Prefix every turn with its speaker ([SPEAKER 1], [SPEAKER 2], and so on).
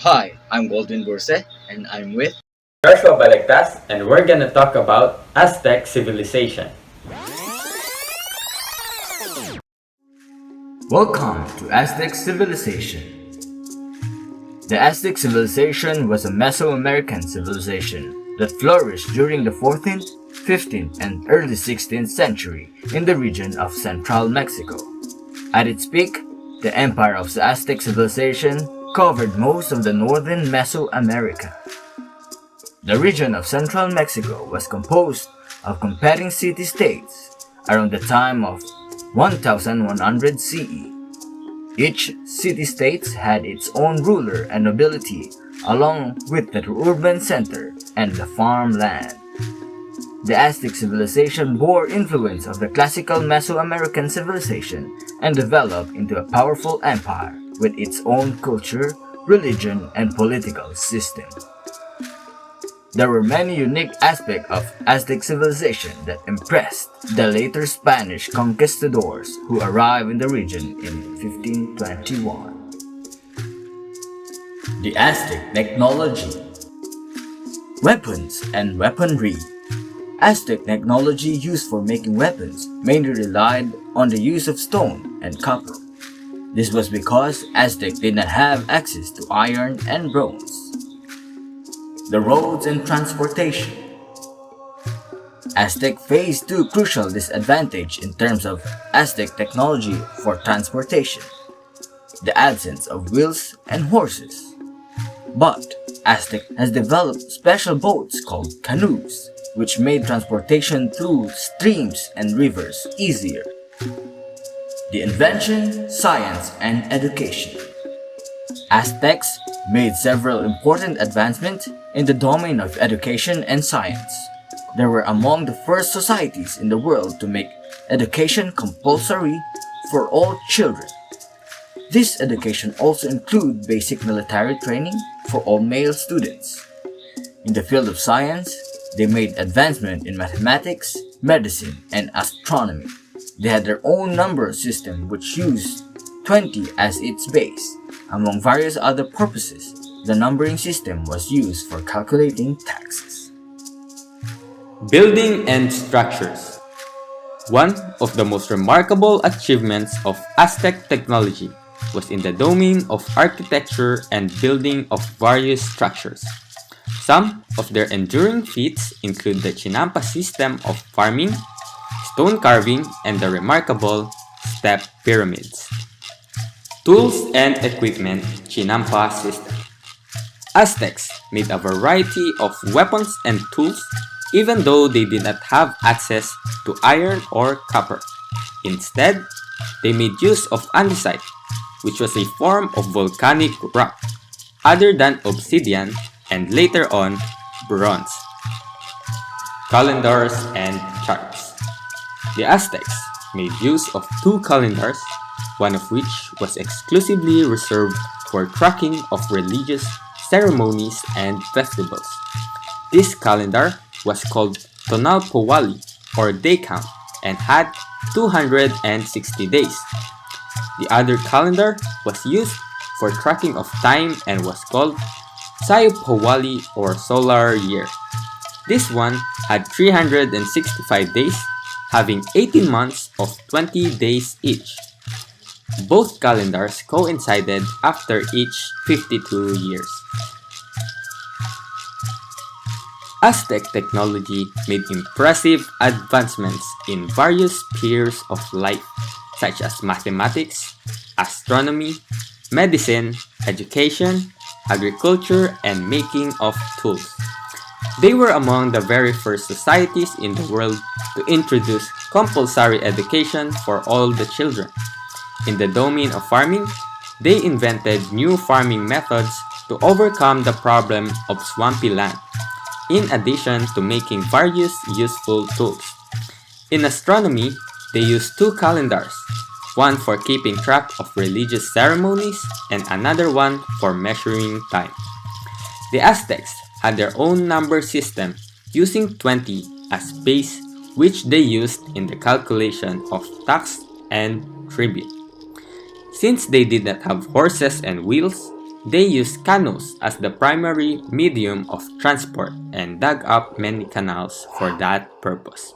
[SPEAKER 1] Hi, I'm Goldwyn Burse, and I'm with.
[SPEAKER 2] Joshua Balagtas, and we're gonna talk about Aztec Civilization.
[SPEAKER 3] Welcome to Aztec Civilization. The Aztec Civilization was a Mesoamerican civilization that flourished during the 14th, 15th, and early 16th century in the region of central Mexico. At its peak, the empire of the Aztec Civilization covered most of the northern Mesoamerica. The region of central Mexico was composed of competing city-states around the time of 1100 CE. Each city-state had its own ruler and nobility, along with the urban center and the farmland. The Aztec civilization bore influence of the classical Mesoamerican civilization and developed into a powerful empire with its own culture, religion, and political system. There were many unique aspects of Aztec civilization that impressed the later Spanish conquistadors who arrived in the region in 1521. The Aztec technology, weapons and weaponry. Aztec technology used for making weapons mainly relied on the use of stone and copper. This was because Aztec did not have access to iron and bronze. The roads and transportation. Aztec faced two crucial disadvantages in terms of Aztec technology for transportation: the absence of wheels and horses. But Aztec has developed special boats called canoes, which made transportation through streams and rivers easier. The invention, science, and education. Aztecs made several important advancements in the domain of education and science. They were among the first societies in the world to make education compulsory for all children. This education also included basic military training for all male students. In the field of science, they made advancement in mathematics, medicine, and astronomy. They had their own number system which used 20 as its base. Among various other purposes, the numbering system was used for calculating taxes.
[SPEAKER 2] Building and structures. One of the most remarkable achievements of Aztec technology was in the domain of architecture and building of various structures. Some of their enduring feats include the Chinampa system of farming, stone carving, and the remarkable step pyramids. Tools and equipment Chinampa system. Aztecs made a variety of weapons and tools even though they did not have access to iron or copper. Instead, they made use of andesite, which was a form of volcanic rock, other than obsidian, and later on, bronze. Calendars and charts. The Aztecs made use of two calendars, one of which was exclusively reserved for tracking of religious ceremonies and festivals. This calendar was called Tonal Powali, or day count, and had 260 days. The other calendar was used for tracking of time and was called Sayo Powali, or solar year. This one had 365 days, having 18 months of 20 days each. Both calendars coincided after each 52 years. Aztec technology made impressive advancements in various spheres of life, such as mathematics, astronomy, medicine, education, agriculture, and making of tools. They were among the very first societies in the world to introduce compulsory education for all the children. In the domain of farming, they invented new farming methods to overcome the problem of swampy land, in addition to making various useful tools. In astronomy, they used two calendars, one for keeping track of religious ceremonies and another one for measuring time. The Aztecs had their own number system using 20 as base, which they used in the calculation of tax and tribute. Since they did not have horses and wheels, They used canoes as the primary medium of transport and dug up many canals for that purpose.